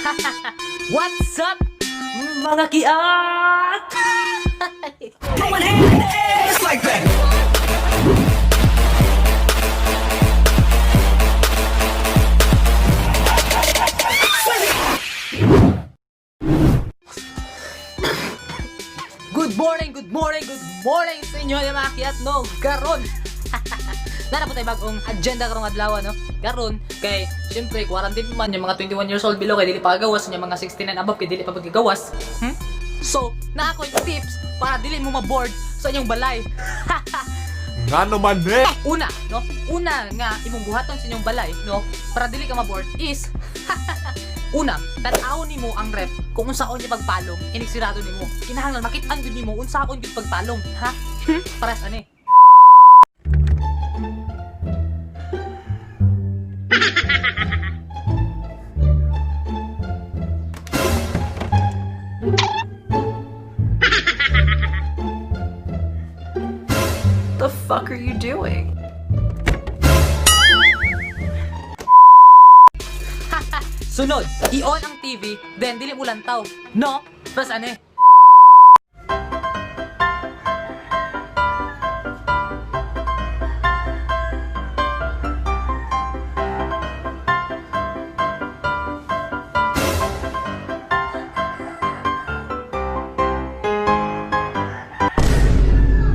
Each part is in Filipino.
What's up, mga kiat? Going hand in hand, just like that. Good morning sa inyo mga kiat, no? Karon! Nara po tayo bagong agenda karong adlaw, no? Karon, kay, syempre, quarantine man, yung mga 21 years old below, kay dili pa gawas, yung mga 69 above, kay dili pa pagkagawas. So, na ako yung tips para dili mo ma-board sa inyong balay. Nga naman eh! Una, no? Una nga, imong buhaton sa inyong balay, no? Para dili ka ma-board is, una, tanaw nimo ang rep kung unsaon niya pagpalong, inigsirado nimo. Kinahanglan makit-an gyud nimo unsaon gyud pagpalong, ha? Para sa ani. The fuck are you doing? Sunod, i-on ang TV, then dili mo lantaw. No? Plus ane?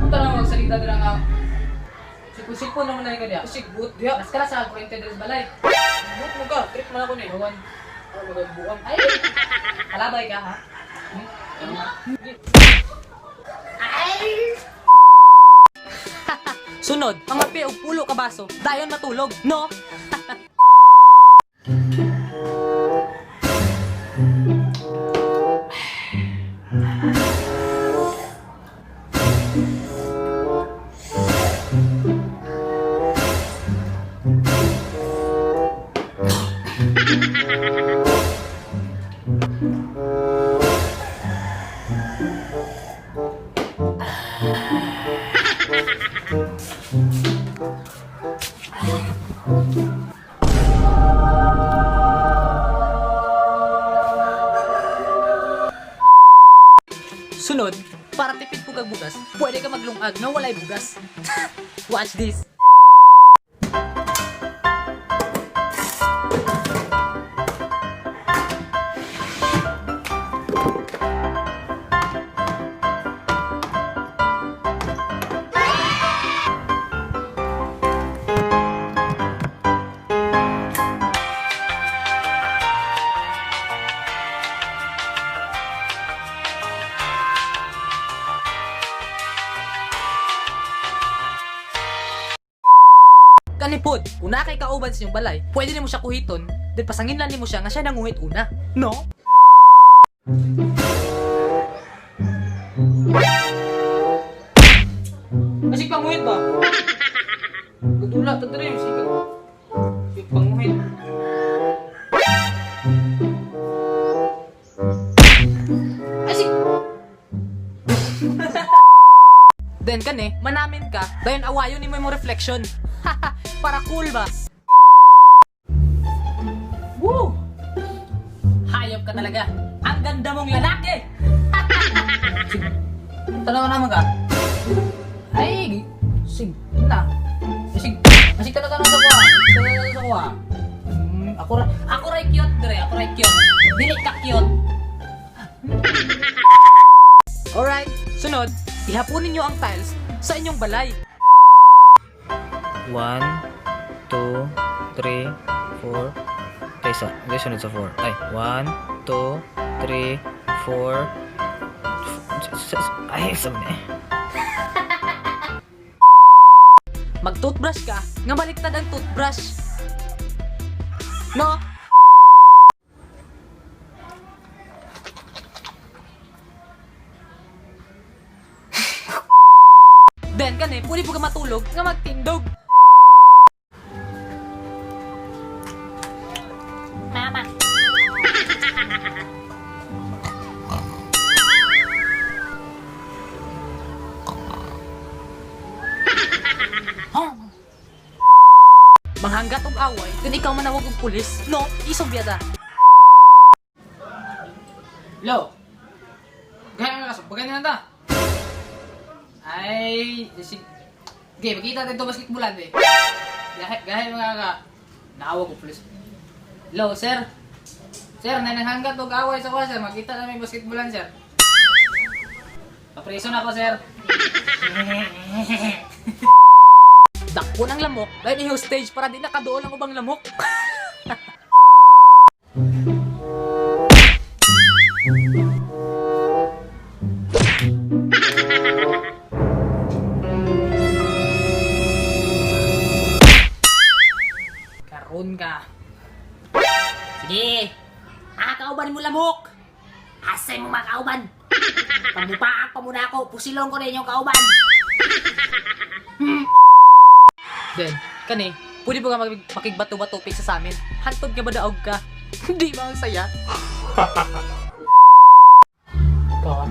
Punta lang magsalita dira nga. Sipo naman na yung kanya. Sigbut, diya. Mas kala sa kurente dres balay. Sigbut mo ka. Trip man ako na iwan. Ano magagbuang. Ay! Kalabay ka, ha? Ay! Sunod, mga piog pulo ka baso. Dayon matulog, no? Sunod, para tipid po kag bugas, pwede ka maglungag na walay bugas. Watch this. Kanipod, kung na kay kauban sa inyong balay, pwede nimo siya kuhiton, then pasangin lang nimo siya nga siya nanguhit una. No? Kasi panguhit ba? Gudula, tadari yung sikat. Yung panguhit. Ay, then kani, manamin ka, dayon awayon nimo yung reflection. Para cool ba? Woo! Hayop ka talaga. Ang ganda mong lalaki. Tanaw naman ka. Ay, sig na. Sig ka na sa kuha. Sa kuha. Ako ray cute dire, ako ray cute. Dili ka cute. Alright, sunod, ihapunin niyo ang tiles sa inyong balay. 1, 2, 3, 4. Ay, sunod sa 4. Ay, 1, 2, 3, 4. Ay, sabi na eh. Mag-toothbrush ka, nga baliktad ang toothbrush. No? Then, kani, pwede po ka matulog, nga magtindog. Mama. Manghanggat og away, then ikaw manawag og pulis. No, isobyada. Lo. Gaya nga kasok. Bagay na ta. Ay, okay, makita tayo ito basketballan eh. Gaya mga ka. Naawa ko, please. Lo, sir. Sir, nananghanggat o away sa ko, sir. Makita na may basketballan, sir. Papreso na ako, sir. Dakpo ng lamok. Dahil yung stage para di nakadoon ang ubang lamok. Karon ka. Sige. Kauban mo lamok. Asay mo mga kauban. Pamupaak pa muna ako. Pusilong ko na inyong kauban. Then, kani, pwede ba ka makigbato-bato sa amin? Hantod ka ba daog ka? Hindi ba ang saya? Ikaw ah.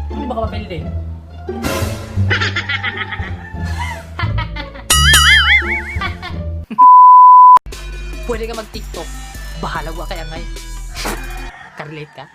Hindi ba ka mapili? Pwede ka mag-TikTok. Bahala wa kaya ngay. Karelate ka?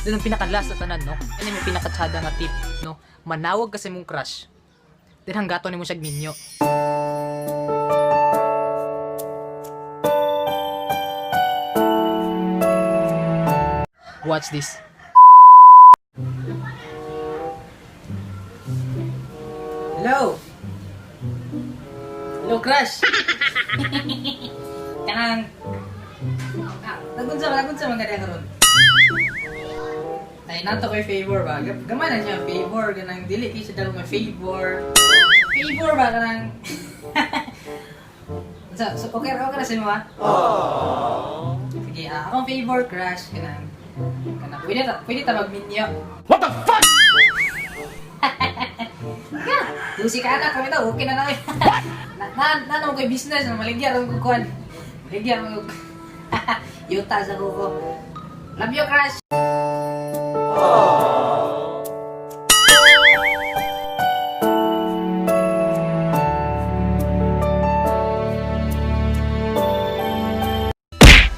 Doon ang pinaka-last na tanan, no? Yan may pinaka-tsada nga tip, no? Manawag kasi mong crush. Then hanggato ni mo siyag minyo. Watch this. Hello? Hello, crush? Kanang... Nagunsa mga ganyan karon. Ay, nato ko'y favor ba? Gamay na siya, favor. Ganang dili kayo siya dalawang may favor. Favor ba? Ganang... so, okay na sa mo ha? Sige, akong favor, crush. Ganang... Pwede ta magminyo. What the fuck? Dusi ka anak, kami to, okay na namin. Nanong ko'y business, maligyan ang kukuhan. Maligyan ang yuta sa kuko. Love you, crush!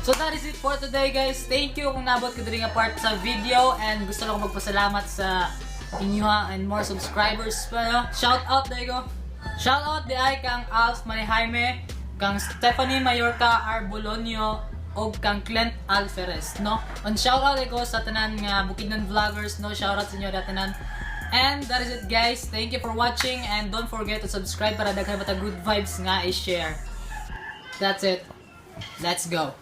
So that is it for today, guys. Thank you kung nabot ka diri nga part sa video, and gusto lang ko magpasalamat sa inyo and more subscribers pa, no? Shout out daigo. Shout out di ay kang Alf Manijaime, kang Stephanie Mayorca Arbolonio, o kang Clint Alferez, no? And shout out ko sa tanan nga Bukidnon vloggers, no? Shout out sa inyo tanan. And that is it, guys. Thank you for watching, and don't forget to subscribe para daghan mata good vibes nga i-share. That's it. Let's go.